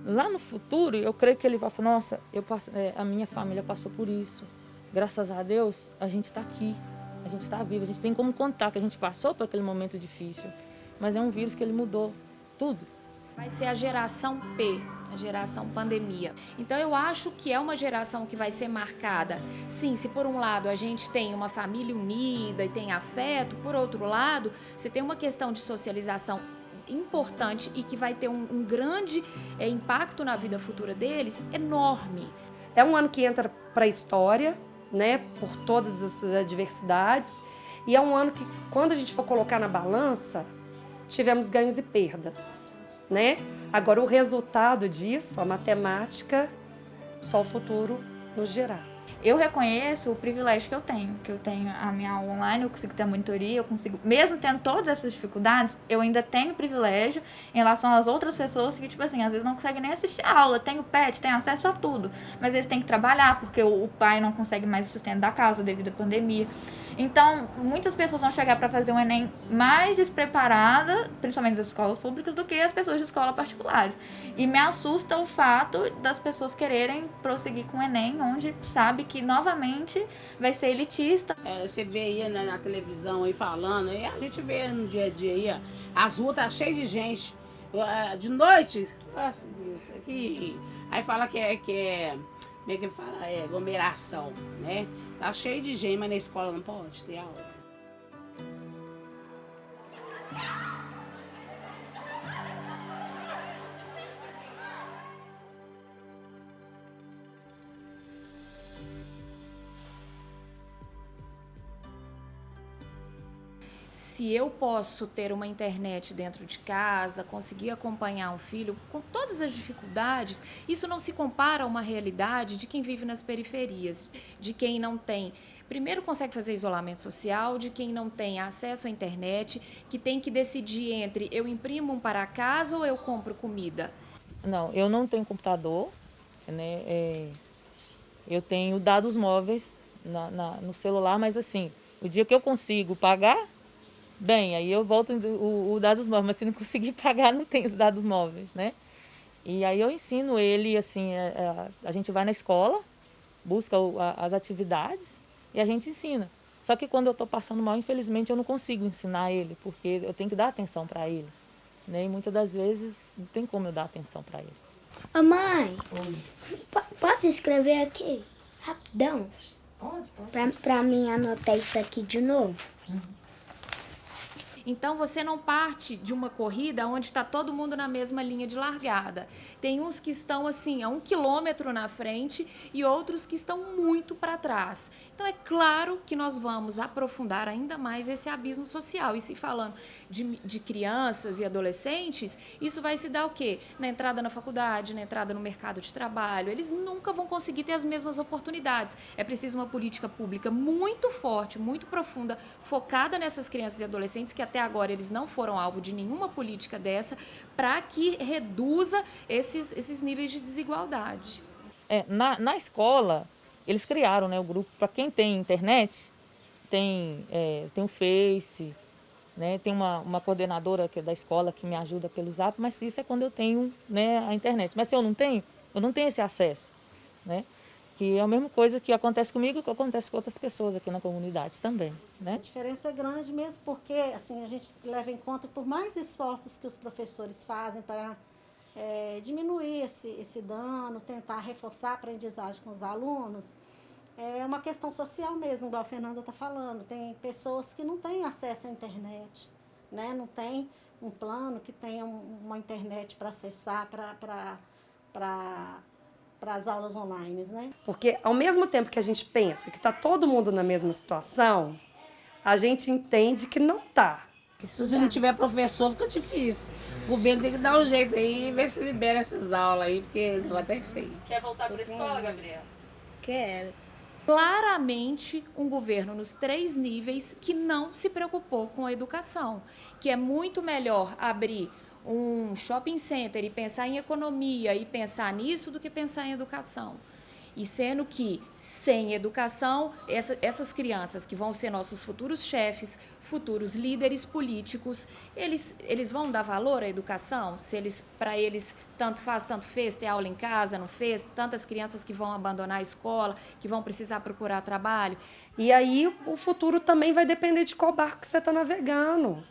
lá no futuro, eu creio que ele vai falar, nossa, a minha família passou por isso. Graças a Deus, a gente está aqui, a gente está vivo, a gente tem como contar que a gente passou por aquele momento difícil. Mas é um vírus que ele mudou tudo. Vai ser a geração P, a geração pandemia. Então eu acho que é uma geração que vai ser marcada. Sim, se por um lado a gente tem uma família unida e tem afeto, por outro lado, você tem uma questão de socialização importante e que vai ter um grande impacto na vida futura deles, enorme. É um ano que entra para a história, né, por todas essas adversidades, e é um ano que, quando a gente for colocar na balança, tivemos ganhos e perdas, né? Agora, o resultado disso, a matemática, só o futuro nos dirá. Eu reconheço o privilégio que eu tenho a minha aula online, eu consigo ter a monitoria, eu consigo, mesmo tendo todas essas dificuldades, eu ainda tenho privilégio em relação às outras pessoas que, tipo assim, às vezes não conseguem nem assistir a aula, tem o PET, tem acesso a tudo, mas eles têm que trabalhar, porque o pai não consegue mais o sustento da casa devido à pandemia. Então, muitas pessoas vão chegar para fazer um Enem mais despreparada, principalmente das escolas públicas, do que as pessoas de escolas particulares. E me assusta o fato das pessoas quererem prosseguir com o Enem, onde sabe que, novamente, vai ser elitista. Você vê aí na televisão aí falando, e a gente vê no dia a dia aí, ó, as ruas tá cheias de gente. De noite, nossa Deus, aqui. Aí fala que é como é que fala? É aglomeração, né? Tá cheio de gente, mas na escola não pode ter aula. Se eu posso ter uma internet dentro de casa, conseguir acompanhar um filho com todas as dificuldades, isso não se compara a uma realidade de quem vive nas periferias, de quem não tem, primeiro consegue fazer isolamento social, de quem não tem acesso à internet, que tem que decidir entre eu imprimo um para casa ou eu compro comida. Não, eu não tenho computador, né? Eu tenho dados móveis no celular, mas assim, o dia que eu consigo pagar, bem, aí eu volto o dados móveis, mas se não conseguir pagar, não tem os dados móveis, né? E aí eu ensino ele, assim, a gente vai na escola, busca as atividades e a gente ensina. Só que quando eu estou passando mal, infelizmente, eu não consigo ensinar ele, porque eu tenho que dar atenção para ele, né? E muitas das vezes não tem como eu dar atenção para ele. Ô mãe, posso escrever aqui? Rapidão. Pode. Pra mim anotar isso aqui de novo. Então você não parte de uma corrida onde está todo mundo na mesma linha de largada. Tem uns que estão assim a 1 quilômetro na frente e outros que estão muito para trás. Então é claro que nós vamos aprofundar ainda mais esse abismo social. E se falando de crianças e adolescentes, isso vai se dar o quê? Na entrada na faculdade, na entrada no mercado de trabalho. Eles nunca vão conseguir ter as mesmas oportunidades. É preciso uma política pública muito forte, muito profunda, focada nessas crianças e adolescentes que até agora eles não foram alvo de nenhuma política dessa, para que reduza esses níveis de desigualdade. Na escola, eles criaram, né, o grupo para quem tem internet, tem o Face, né, tem uma coordenadora que é da escola que me ajuda pelo Zap, mas isso é quando eu tenho, né, a internet. Mas se eu não tenho esse acesso, né? Que é a mesma coisa que acontece comigo e que acontece com outras pessoas aqui na comunidade também, né? A diferença é grande mesmo porque assim, a gente leva em conta, por mais esforços que os professores fazem para diminuir esse dano, tentar reforçar a aprendizagem com os alunos, é uma questão social mesmo, igual a Fernanda está falando. Tem pessoas que não têm acesso à internet, né? Não tem um plano que tenha uma internet para acessar, para as aulas online, né? Porque, ao mesmo tempo que a gente pensa que está todo mundo na mesma situação, a gente entende que não está. Se não tiver professor, fica difícil. O governo tem que dar um jeito aí e ver se libera essas aulas aí, porque vai até feio. Quer voltar para a escola, Gabriela? Quero. Claramente, um governo nos 3 níveis que não se preocupou com a educação, que é muito melhor abrir um shopping center e pensar em economia e pensar nisso do que pensar em educação. E sendo que, sem educação, essas crianças que vão ser nossos futuros chefes, futuros líderes políticos, eles vão dar valor à educação? Se para eles, tanto faz, tanto fez, ter aula em casa, não fez? Tantas crianças que vão abandonar a escola, que vão precisar procurar trabalho. E aí o futuro também vai depender de qual barco que você está navegando.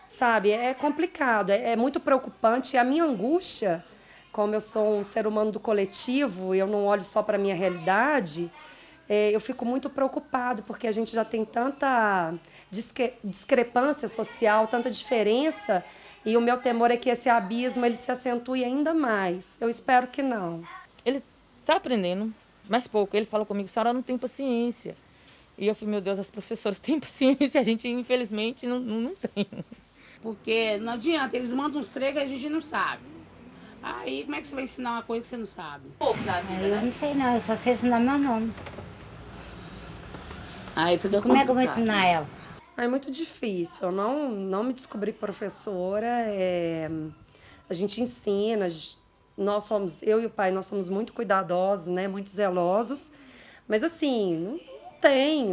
Sabe, é complicado, é muito preocupante. E a minha angústia, como eu sou um ser humano do coletivo, eu não olho só para a minha realidade, eu fico muito preocupado, porque a gente já tem tanta discrepância social, tanta diferença, e o meu temor é que esse abismo ele se acentue ainda mais. Eu espero que não. Ele está aprendendo, mas pouco. Ele falou comigo, a senhora não tem paciência. E eu falei, meu Deus, as professoras têm paciência, a gente infelizmente não tem. Porque não adianta, eles mandam uns trechos que a gente não sabe. Aí como é que você vai ensinar uma coisa que você não sabe? Pouco da vida, Eu não sei não, eu só sei ensinar meu nome. Aí fica Como é que eu vou complicado. ensinar ela? É muito difícil, eu não me descobri professora, a gente ensina, eu e o pai, nós somos muito cuidadosos, né, muito zelosos, mas assim,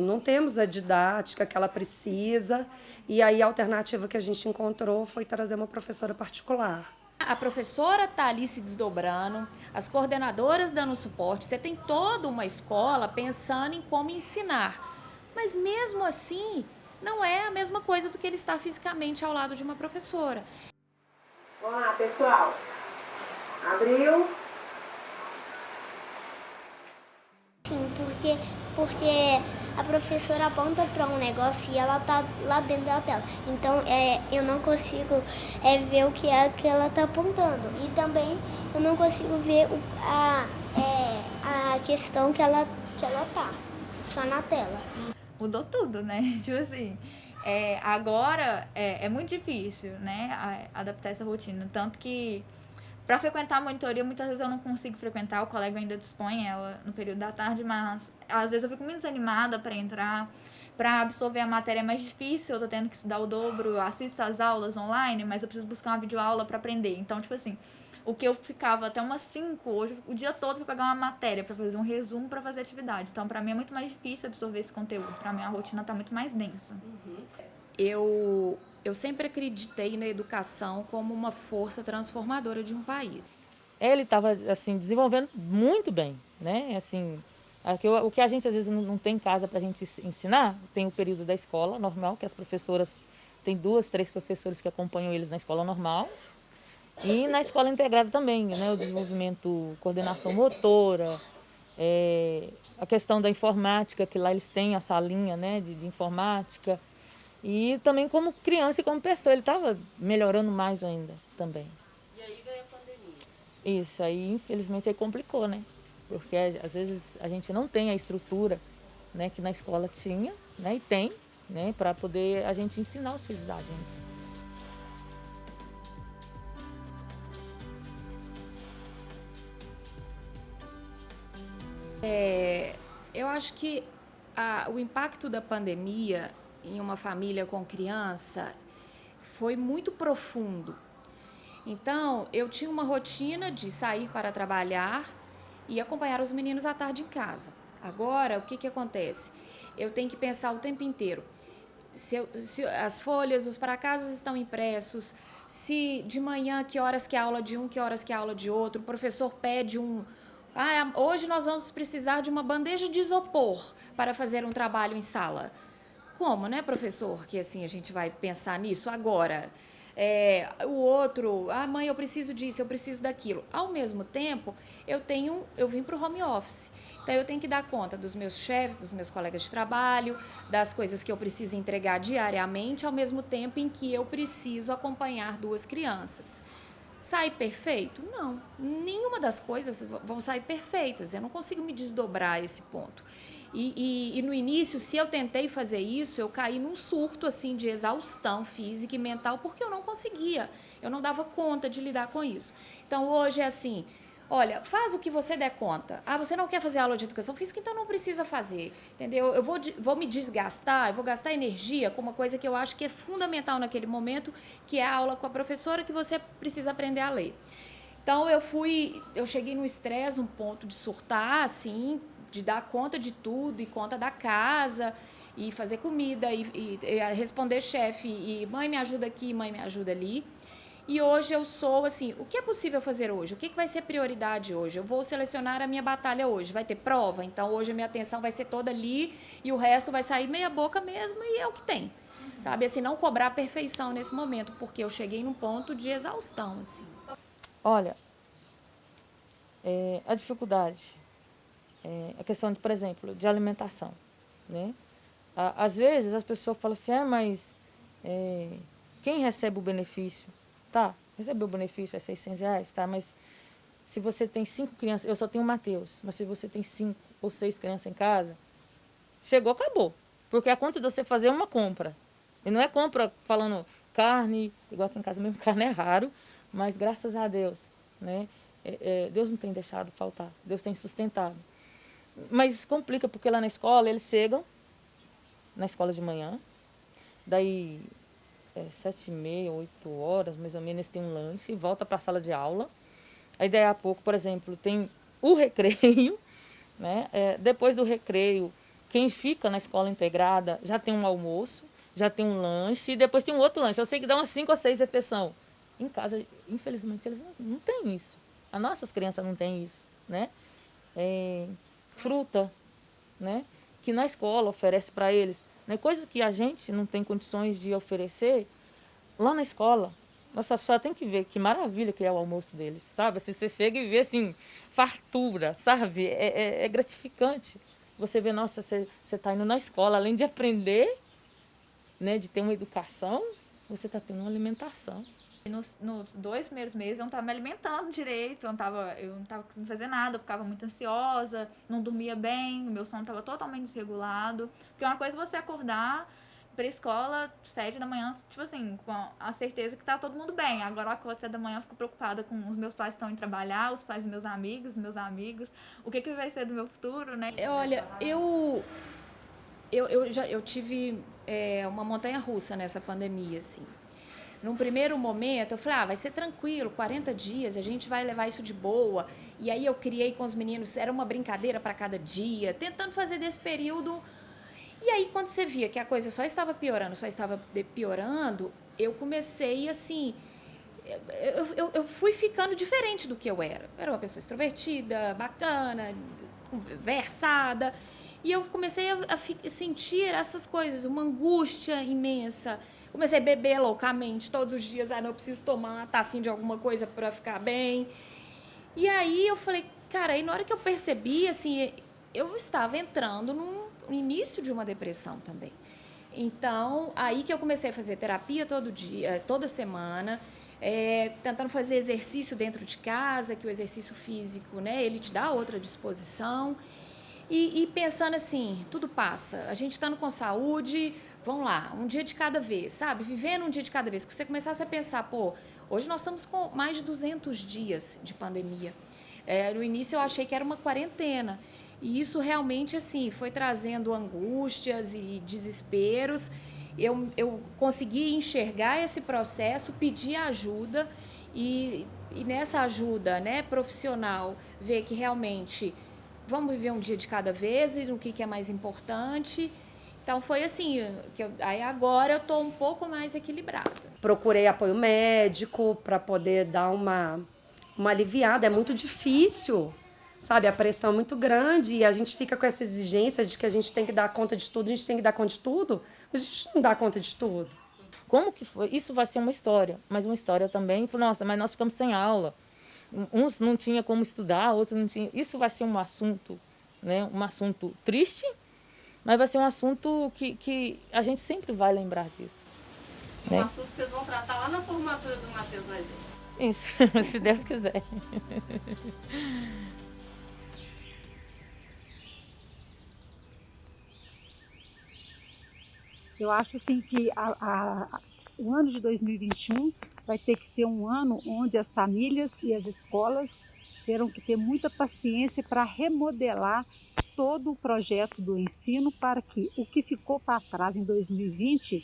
não temos a didática que ela precisa, e aí a alternativa que a gente encontrou foi trazer uma professora particular. A professora está ali se desdobrando, as coordenadoras dando suporte, você tem toda uma escola pensando em como ensinar. Mas mesmo assim, não é a mesma coisa do que ele estar fisicamente ao lado de uma professora. Vamos lá, pessoal. Abriu. Sim, porque a professora aponta para um negócio e ela tá lá dentro da tela. Então eu não consigo ver o que é que ela tá apontando. E também eu não consigo ver a questão que ela tá, só na tela. Mudou tudo, né? Tipo assim, agora é muito difícil, né, adaptar essa rotina. Tanto que, para frequentar a monitoria, muitas vezes eu não consigo frequentar, o colega ainda dispõe ela no período da tarde, mas às vezes eu fico muito desanimada para entrar, para absorver a matéria é mais difícil, eu tô tendo que estudar o dobro, eu assisto às aulas online, mas eu preciso buscar uma videoaula para aprender. Então, tipo assim, o que eu ficava até umas 5, hoje o dia todo para pegar uma matéria, para fazer um resumo, para fazer atividade. Então, para mim é muito mais difícil absorver esse conteúdo. Para mim a rotina tá muito mais densa. Eu sempre acreditei na educação como uma força transformadora de um país. Ele estava assim desenvolvendo muito bem, né? Assim, o que a gente às vezes não tem em casa para a gente ensinar, tem o período da escola normal, que as professoras, tem 2, 3 professores que acompanham eles na escola normal, e na escola integrada também, né? O desenvolvimento, coordenação motora, a questão da informática, que lá eles têm a salinha, né, de informática, e também como criança e como pessoa, ele estava melhorando mais ainda também. E aí veio a pandemia. Isso, aí infelizmente aí complicou, né? Porque às vezes a gente não tem a estrutura, né, que na escola tinha, né, e tem, né, para poder a gente ensinar os filhos da gente. Eu acho que o impacto da pandemia em uma família com criança foi muito profundo. Então, eu tinha uma rotina de sair para trabalhar e acompanhar os meninos à tarde em casa. Agora, o que acontece? Eu tenho que pensar o tempo inteiro. Se as folhas, os para-casas estão impressos, se de manhã, que horas que é aula de um, que horas que é aula de outro, o professor pede hoje nós vamos precisar de uma bandeja de isopor para fazer um trabalho em sala. Como, né, professor? Que assim a gente vai pensar nisso agora. O outro, mãe, eu preciso disso, eu preciso daquilo. Ao mesmo tempo, eu vim para o home office. Então, eu tenho que dar conta dos meus chefes, dos meus colegas de trabalho, das coisas que eu preciso entregar diariamente, ao mesmo tempo em que eu preciso acompanhar 2 crianças. Sai perfeito? Não. Nenhuma das coisas vão sair perfeitas. Eu não consigo me desdobrar a esse ponto. E no início, se eu tentei fazer isso, eu caí num surto assim, de exaustão física e mental, porque eu não conseguia. Eu não dava conta de lidar com isso. Então, hoje é assim, olha, faz o que você der conta. Você não quer fazer aula de educação física, então não precisa fazer, entendeu? Eu vou me desgastar, eu vou gastar energia com uma coisa que eu acho que é fundamental naquele momento, que é a aula com a professora, que você precisa aprender a ler. Então eu cheguei no estresse, um ponto de surtar, assim, de dar conta de tudo e conta da casa e fazer comida e responder chefe e mãe me ajuda aqui, mãe me ajuda ali. E hoje eu sou assim, o que é possível fazer hoje? O que vai ser prioridade hoje? Eu vou selecionar a minha batalha hoje, vai ter prova, então hoje a minha atenção vai ser toda ali e o resto vai sair meia boca mesmo e é o que tem. Sabe, assim, não cobrar a perfeição nesse momento, porque eu cheguei num ponto de exaustão, assim. Olha, a dificuldade, a questão, por exemplo, de alimentação, né? Às vezes as pessoas falam assim, mas quem recebe o benefício, tá, recebeu o benefício, é R$600, tá, mas se você tem 5 crianças, eu só tenho o Matheus, mas se você tem 5 ou 6 crianças em casa, chegou, acabou. Porque a conta de você fazer uma compra, e não é compra falando carne, igual aqui em casa mesmo, carne é raro, mas graças a Deus, né, Deus não tem deixado faltar, Deus tem sustentado. Mas complica, porque lá na escola eles chegam, na escola de manhã, daí 7h30, 8h, mais ou menos, eles têm um lanche, volta para a sala de aula. Aí daí a pouco, por exemplo, tem o recreio, né? Depois do recreio, quem fica na escola integrada já tem um almoço, já tem um lanche, e depois tem um outro lanche. Eu sei que dá umas 5 ou 6 refeições. Em casa, infelizmente, eles não têm isso. As nossas crianças não têm isso, né? Fruta, né? Que na escola oferece para eles, né? Coisas que a gente não tem condições de oferecer, lá na escola, nossa, só tem que ver que maravilha que é o almoço deles, sabe? Assim, você chega e vê, assim, fartura, sabe? É gratificante. Você vê, nossa, você está indo na escola, além de aprender, né, de ter uma educação, você está tendo uma alimentação. Nos 2 primeiros meses eu não estava me alimentando direito, eu não tava conseguindo fazer nada, eu ficava muito ansiosa, não dormia bem, o meu sono estava totalmente desregulado. Porque uma coisa é você acordar pra escola 7 da manhã, tipo assim, com a certeza que tá todo mundo bem. Agora eu acordo 7 da manhã, eu fico preocupada com os meus pais que estão indo trabalhar, os pais dos meus amigos, o que vai ser do meu futuro, né? Olha, eu tive uma montanha-russa nessa pandemia, assim. Num primeiro momento, eu falei, vai ser tranquilo, 40 dias, a gente vai levar isso de boa. E aí eu criei com os meninos, era uma brincadeira para cada dia, tentando fazer desse período. E aí, quando você via que a coisa só estava piorando, eu comecei, assim, eu fui ficando diferente do que eu era. Eu era uma pessoa extrovertida, bacana, conversada. E eu comecei a sentir essas coisas, uma angústia imensa. Comecei a beber loucamente todos os dias. Não, eu preciso tomar uma tacinha de alguma coisa para ficar bem. E aí eu falei, cara, aí na hora que eu percebi, assim, eu estava entrando no início de uma depressão também. Então, aí que eu comecei a fazer terapia todo dia, toda semana, tentando fazer exercício dentro de casa, que o exercício físico, né, ele te dá outra disposição. E pensando assim, tudo passa, a gente estando com saúde, vamos lá, um dia de cada vez, sabe? Vivendo um dia de cada vez. Que você começasse a pensar, hoje nós estamos com mais de 200 dias de pandemia. No início eu achei que era uma quarentena. E isso realmente, assim, foi trazendo angústias e desesperos. Eu consegui enxergar esse processo, pedir ajuda e nessa ajuda, né, profissional, ver que realmente vamos viver um dia de cada vez e no que é mais importante. Então foi assim, aí agora eu estou um pouco mais equilibrada. Procurei apoio médico para poder dar uma aliviada, é muito difícil. Sabe, a pressão é muito grande e a gente fica com essa exigência de que a gente tem que dar conta de tudo, mas a gente não dá conta de tudo. Como que foi? Isso vai ser uma história, mas uma história também, nossa, mas nós ficamos sem aula. Uns não tinham como estudar, outros não tinham. Isso vai ser um assunto, né, um assunto triste, mas vai ser um assunto que a gente sempre vai lembrar disso. Um assunto que vocês vão tratar lá na formatura do Matheus Noisés. Isso, se Deus quiser. Eu acho assim que o ano de 2021 vai ter que ser um ano onde as famílias e as escolas terão que ter muita paciência para remodelar todo o projeto do ensino para que o que ficou para trás em 2020,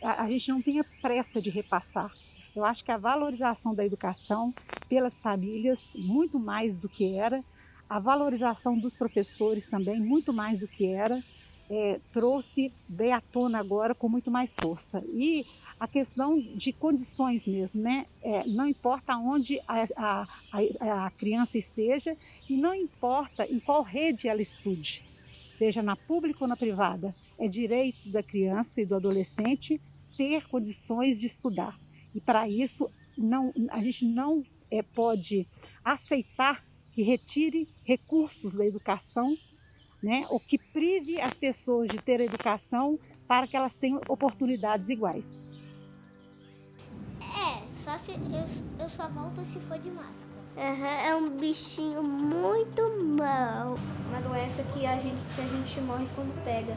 a gente não tenha pressa de repassar. Eu acho que a valorização da educação pelas famílias, muito mais do que era, a valorização dos professores também, muito mais do que era, veio à tona agora com muito mais força. E a questão de condições mesmo, né? Não importa onde a criança esteja e não importa em qual rede ela estude, seja na pública ou na privada, é direito da criança e do adolescente ter condições de estudar. E para isso, a gente não pode aceitar que retire recursos da educação, né, ou que prive as pessoas de ter educação para que elas tenham oportunidades iguais. Só se eu só volto se for de máscara. É um bichinho muito mau. Uma doença que a gente morre quando pega.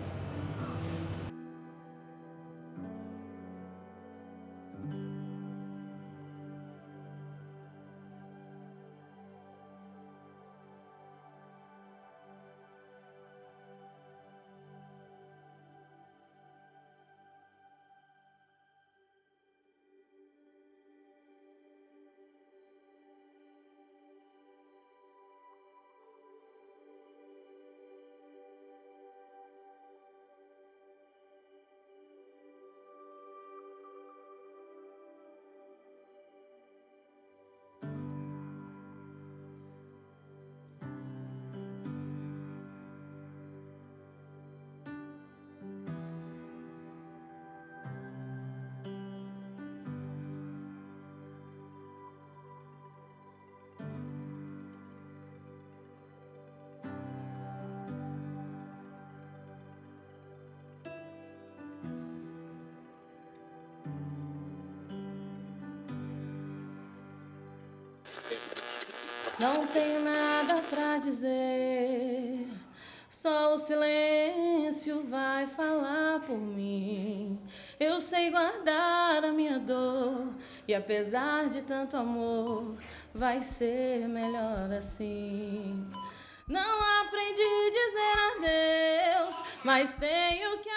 Não tenho nada pra dizer, só o silêncio vai falar por mim. Eu sei guardar a minha dor e apesar de tanto amor, vai ser melhor assim. Não aprendi a dizer adeus, mas tenho que